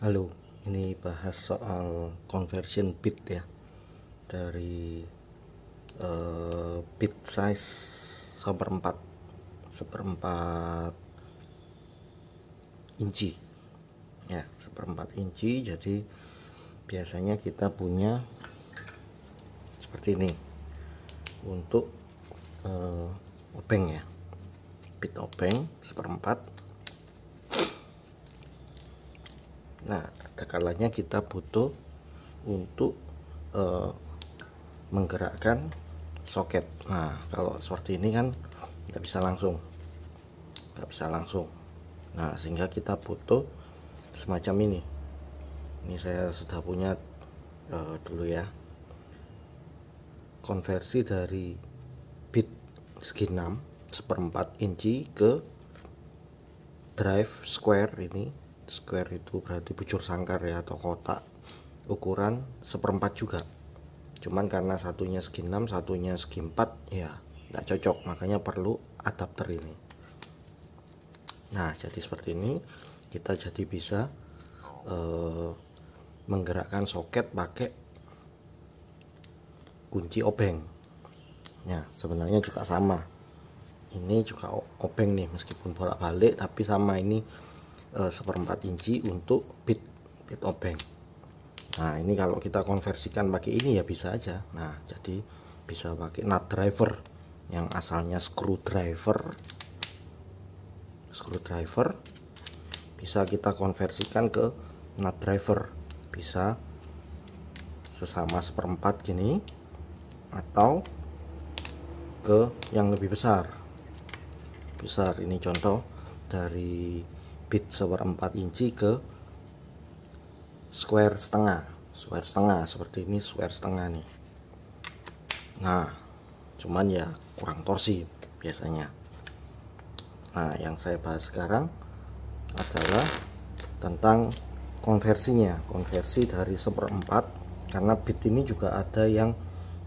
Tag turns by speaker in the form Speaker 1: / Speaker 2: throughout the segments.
Speaker 1: Halo, ini bahas soal conversion bit ya, dari bit size seperempat inci ya, seperempat inci. Jadi biasanya kita punya seperti ini untuk obeng ya, bit obeng seperempat. Nah, ada kalanya kita butuh untuk menggerakkan soket. Nah, kalau seperti ini kan nggak bisa langsung. Nah, sehingga kita butuh semacam ini. Ini saya sudah punya dulu ya, konversi dari bit segi 6 seperempat inci ke drive square. Ini square itu berarti bujur sangkar ya, atau kotak, ukuran seperempat juga. Cuman karena satunya segi 6 satunya segi 4 ya nggak cocok, makanya perlu adapter ini. Nah, jadi seperti ini kita jadi bisa menggerakkan soket pakai kunci obeng. Ya, sebenarnya juga sama, ini juga obeng nih, meskipun bolak-balik tapi sama. Ini seperempat inci untuk bit obeng. Nah, ini kalau kita konversikan pakai ini ya bisa aja. Nah, jadi bisa pakai nut driver yang asalnya screwdriver, bisa kita konversikan ke nut driver. Bisa sesama seperempat gini atau ke yang lebih besar. Ini contoh dari bit seperempat inci ke square setengah seperti ini, square setengah nih. Nah, cuman ya kurang torsi biasanya. Nah, yang saya bahas sekarang adalah tentang konversi dari seperempat, karena bit ini juga ada yang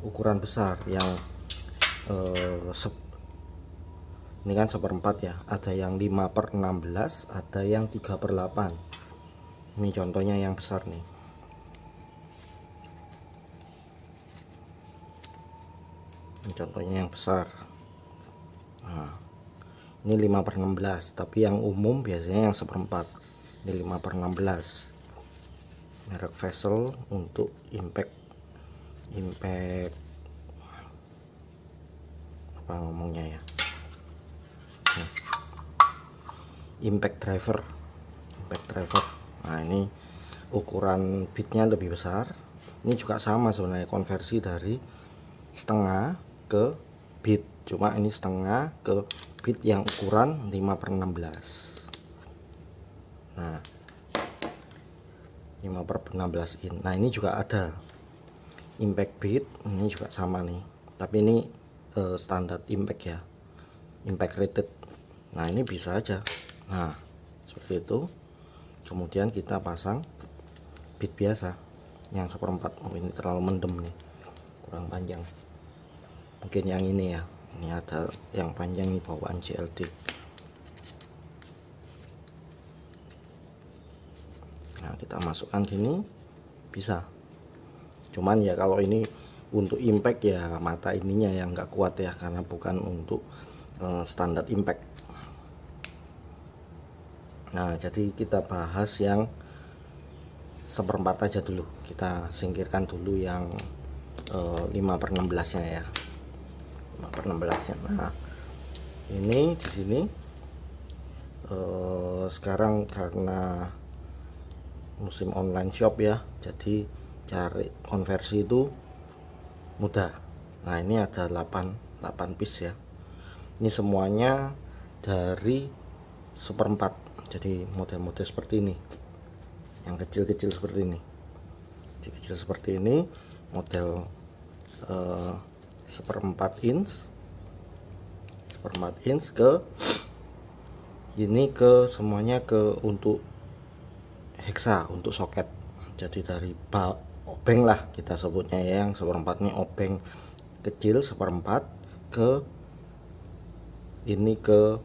Speaker 1: ukuran besar, yang ini kan seperempat ya, ada yang 5/16, ada yang 3/8. Ini contohnya yang besar nih. Ini contohnya yang besar. Nah, ini 5/16, tapi yang umum biasanya yang seperempat. Ini 5/16, merek Vessel untuk impact apa ngomongnya ya, impact driver. Nah, ini ukuran bitnya lebih besar. Ini juga sama sebenarnya, konversi dari setengah ke bit, cuma ini setengah ke bit yang ukuran 5/16. Nah, 5/16 in. Nah, ini juga ada impact bit, ini juga sama nih, tapi ini standar impact ya, impact rated. Nah, ini bisa aja. Nah, seperti itu. Kemudian kita pasang bit biasa yang seperempat. Oh, ini terlalu mendem nih, kurang panjang. Mungkin yang ini ya, ini ada yang panjang nih, bawaan JLD. Nah, kita masukkan gini bisa. Cuman ya kalau ini untuk impact ya mata ininya yang nggak kuat ya, karena bukan untuk standar impact. Nah, jadi kita bahas yang seperempat aja dulu. Kita singkirkan dulu yang 5/16 nya ya, 5/16 nya. Nah, ini di sini sekarang karena musim online shop ya, jadi cari konversi itu mudah. Nah, ini ada 8 piece ya. Ini semuanya dari seperempat. Jadi model-model seperti ini, yang kecil-kecil seperti ini, model seperempat inch ke ini, ke semuanya ke untuk hexa, untuk soket. Jadi dari obeng lah kita sebutnya ya, yang seperempatnya obeng kecil seperempat ke ini, ke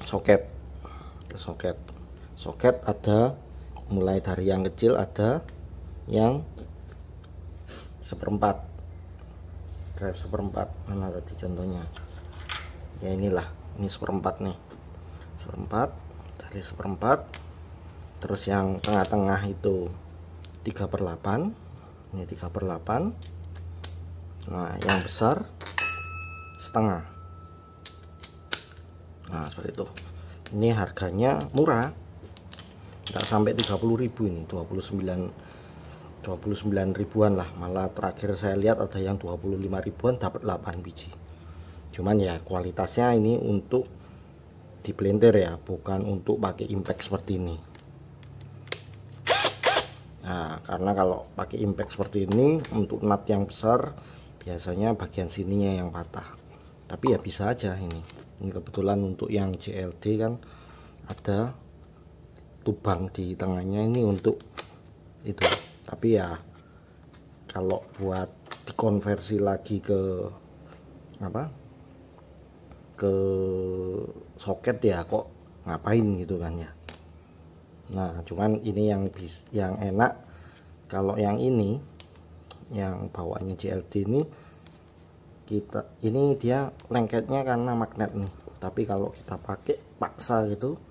Speaker 1: soket. Soket ada mulai dari yang kecil, ada yang seperempat, drive seperempat. Mana tadi contohnya ya, inilah, ini seperempat nih, seperempat, dari seperempat. Terus yang tengah-tengah itu 3/8, ini 3/8. Nah yang besar setengah. Nah seperti itu. Ini harganya murah, nggak sampai 30.000, ini 29 ribuan lah. Malah terakhir saya lihat ada yang 25 ribuan dapat 8 biji. Cuman ya kualitasnya ini untuk di blender ya, bukan untuk pakai impact seperti ini. Nah karena kalau pakai impact seperti ini untuk nut yang besar biasanya bagian sininya yang patah. Tapi ya bisa aja ini kebetulan untuk yang JLD kan ada lubang di tengahnya ini untuk itu. Tapi ya kalau buat dikonversi lagi ke apa, ke soket ya kok ngapain gitu kan ya. Nah cuman ini yang enak kalau yang ini, yang bawaannya JLD ini, ini dia lengketnya karena magnet nih. Tapi kalau kita pakai paksa gitu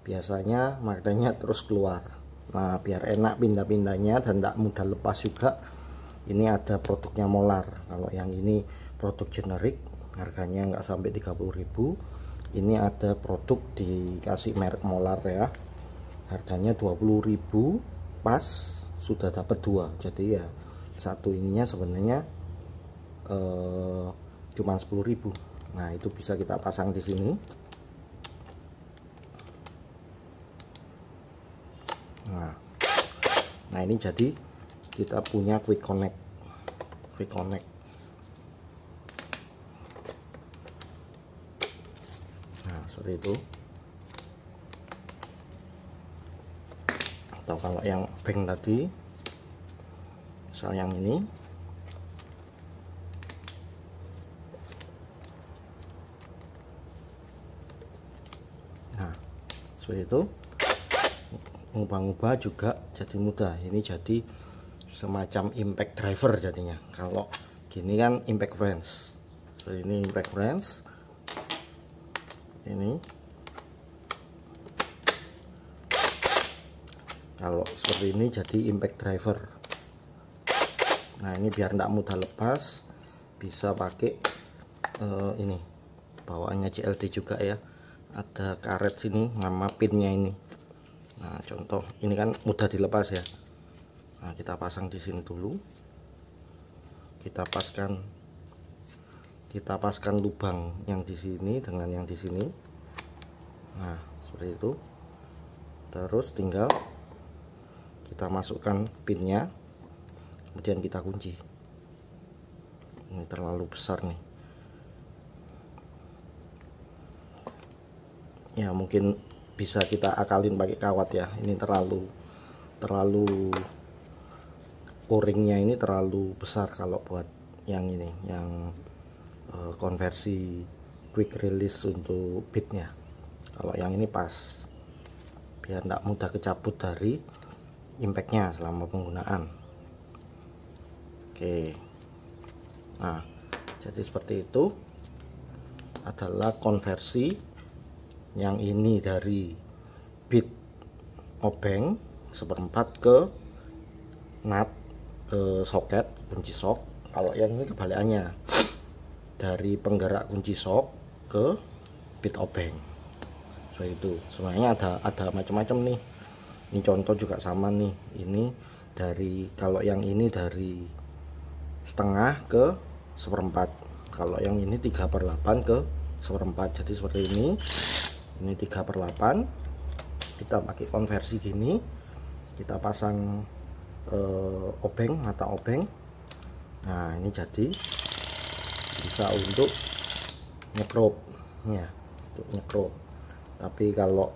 Speaker 1: biasanya magnetnya terus keluar. Nah biar enak pindah-pindahnya dan tidak mudah lepas juga, ini ada produknya Molar. Kalau yang ini produk generik, harganya nggak sampai 30.000. Ini ada produk dikasih merek Molar ya, harganya 20.000 pas, sudah dapat 2. Jadi ya satu ininya sebenarnya cuma 10.000. Nah itu bisa kita pasang di sini. Nah ini jadi kita punya quick connect. Nah seperti itu. Atau kalau yang bank tadi, misal yang ini, nah seperti itu, ngubah-ngubah juga jadi mudah. Ini jadi semacam impact driver jadinya. Kalau gini kan impact wrench. So, ini impact wrench. Ini kalau seperti ini jadi impact driver. Nah ini biar tidak mudah lepas, bisa pakai ini bawaannya JLD juga ya, ada karet sini nama pinnya ini. Nah contoh ini kan mudah dilepas ya. Nah kita pasang di sini dulu, kita paskan lubang yang di sini dengan yang di sini. Nah seperti itu. Terus tinggal kita masukkan pinnya, kemudian kita kunci. Ini terlalu besar nih ya, mungkin bisa kita akalin pakai kawat ya. Ini terlalu o-ringnya ini terlalu besar kalau buat yang ini, yang konversi quick release untuk bitnya. Kalau yang ini pas, biar tidak mudah kecabut dari impactnya selama penggunaan. Oke, nah jadi seperti itu adalah konversi. Yang ini dari bit obeng seperempat ke nut, ke soket kunci sok. Kalau yang ini kebalikannya, dari penggerak kunci sok ke bit obeng. So itu sebenarnya ada macam-macam nih. Ini contoh juga sama nih. Ini dari, kalau yang ini dari setengah ke seperempat, kalau yang ini 3/8 ke seperempat. Jadi seperti ini 3/8. Kita pakai konversi gini, kita pasang obeng, mata obeng. Nah ini jadi bisa untuk nyekrup ya, untuk nyekrup. Tapi kalau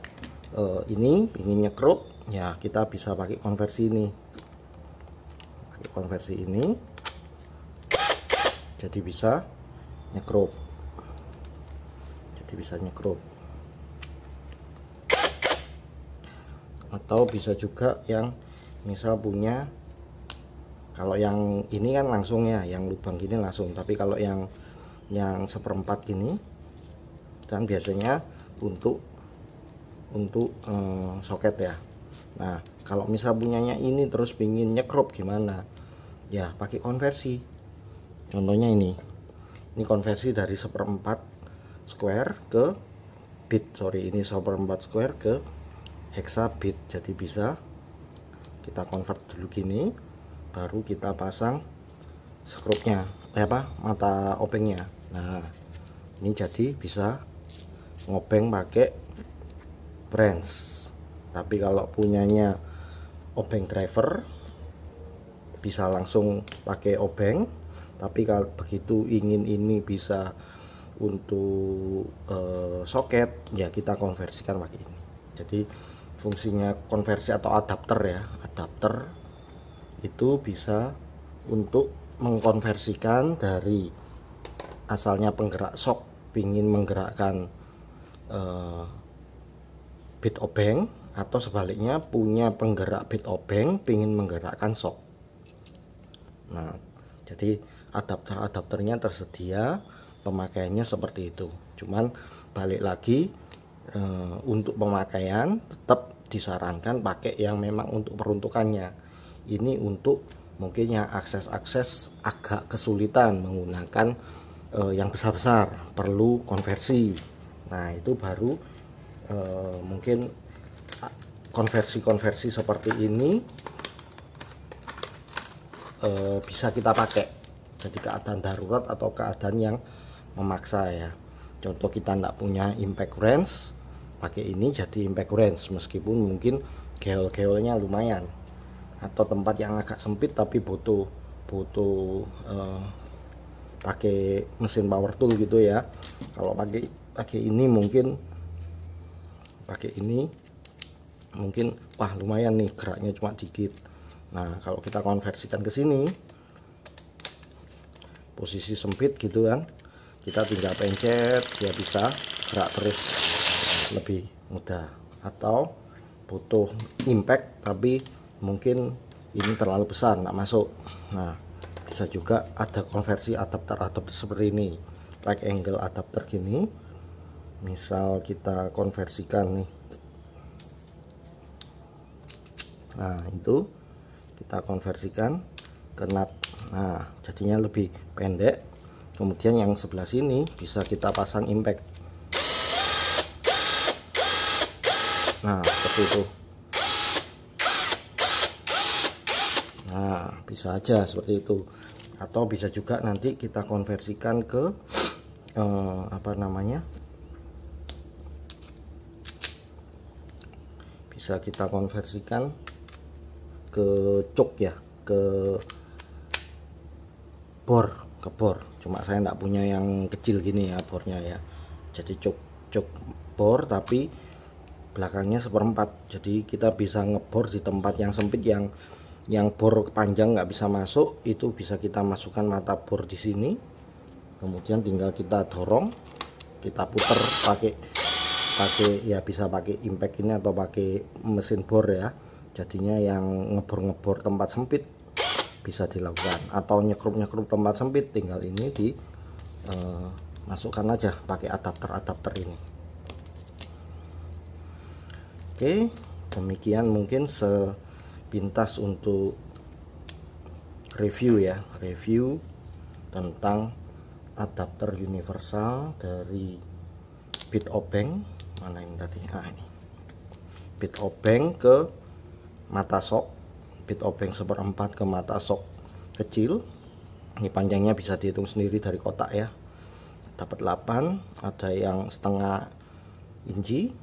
Speaker 1: ini ingin nyekrup ya, kita bisa pakai konversi ini, jadi bisa nyekrup, atau bisa juga yang misal punya, kalau yang ini kan langsung ya, yang lubang gini langsung, tapi kalau yang seperempat gini kan biasanya untuk soket ya. Nah kalau misal punyanya ini terus pingin nyekrup gimana ya, pakai konversi. Contohnya ini konversi dari seperempat square ke bit, ini seperempat square ke hexa bit. Jadi bisa kita convert dulu gini, baru kita pasang skrupnya, mata obengnya. Nah ini jadi bisa ngobeng pakai branch. Tapi kalau punyanya obeng driver bisa langsung pakai obeng, tapi kalau begitu ingin ini bisa untuk soket ya, kita konversikan pakai ini. Jadi fungsinya konversi atau adapter ya, adapter itu bisa untuk mengkonversikan dari asalnya penggerak sok pingin menggerakkan bit obeng, atau sebaliknya punya penggerak bit obeng pingin menggerakkan sok. Nah jadi adapternya tersedia, pemakaiannya seperti itu. Cuman balik lagi, untuk pemakaian tetap disarankan pakai yang memang untuk peruntukannya. Ini untuk mungkin yang akses agak kesulitan menggunakan yang besar-besar, perlu konversi. Nah itu baru mungkin konversi seperti ini bisa kita pakai. Jadi keadaan darurat atau keadaan yang memaksa ya. Contoh kita tidak punya impact wrench, pakai ini jadi impact wrench, meskipun mungkin geol-geolnya lumayan, atau tempat yang agak sempit tapi butuh pakai mesin power tool gitu ya. Kalau pakai ini mungkin wah lumayan nih, geraknya cuma dikit. Nah kalau kita konversikan ke sini, posisi sempit gitu kan, kita tinggal pencet, dia bisa gerak terus lebih mudah. Atau butuh impact tapi mungkin ini terlalu besar nggak masuk, nah bisa juga ada konversi adapter seperti ini, right angle adapter gini. Misal kita konversikan nih, nah itu kita konversikan ke nut, nah jadinya lebih pendek. Kemudian yang sebelah sini bisa kita pasang impact, nah seperti itu. Nah bisa aja seperti itu. Atau bisa juga nanti kita konversikan ke bisa kita konversikan ke cok ya, ke bor. Cuma saya enggak punya yang kecil gini ya bornya ya. Jadi cok bor tapi belakangnya seperempat. Jadi kita bisa ngebor di tempat yang sempit, yang bor panjang nggak bisa masuk, itu bisa kita masukkan mata bor di sini. Kemudian tinggal kita dorong, kita putar pakai ya, bisa pakai impact ini atau pakai mesin bor ya. Jadinya yang ngebor tempat sempit bisa dilakukan, atau nyekrup tempat sempit tinggal ini di masukkan aja pakai adapter ini. Oke, demikian mungkin sepintas untuk review tentang adapter universal dari bit obeng. Mana ini tadi? Ini bit obeng ke mata sok, bit obeng seperempat ke mata sok kecil. Ini panjangnya bisa dihitung sendiri dari kotak ya, dapat 8. Ada yang setengah inci,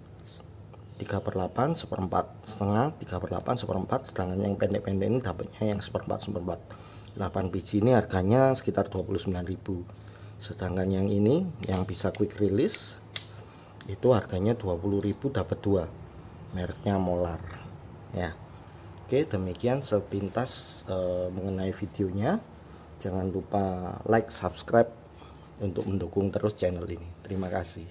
Speaker 1: 3/8, seperempat, setengah, 3/8, seperempat. Sedangkan yang pendek-pendek ini dapatnya yang seperempat. 8 biji ini harganya sekitar 29.000. Sedangkan yang ini yang bisa quick release itu harganya 20.000, dapat 2, mereknya Molar ya. Oke, demikian sepintas mengenai videonya. Jangan lupa like, subscribe untuk mendukung terus channel ini. Terima kasih.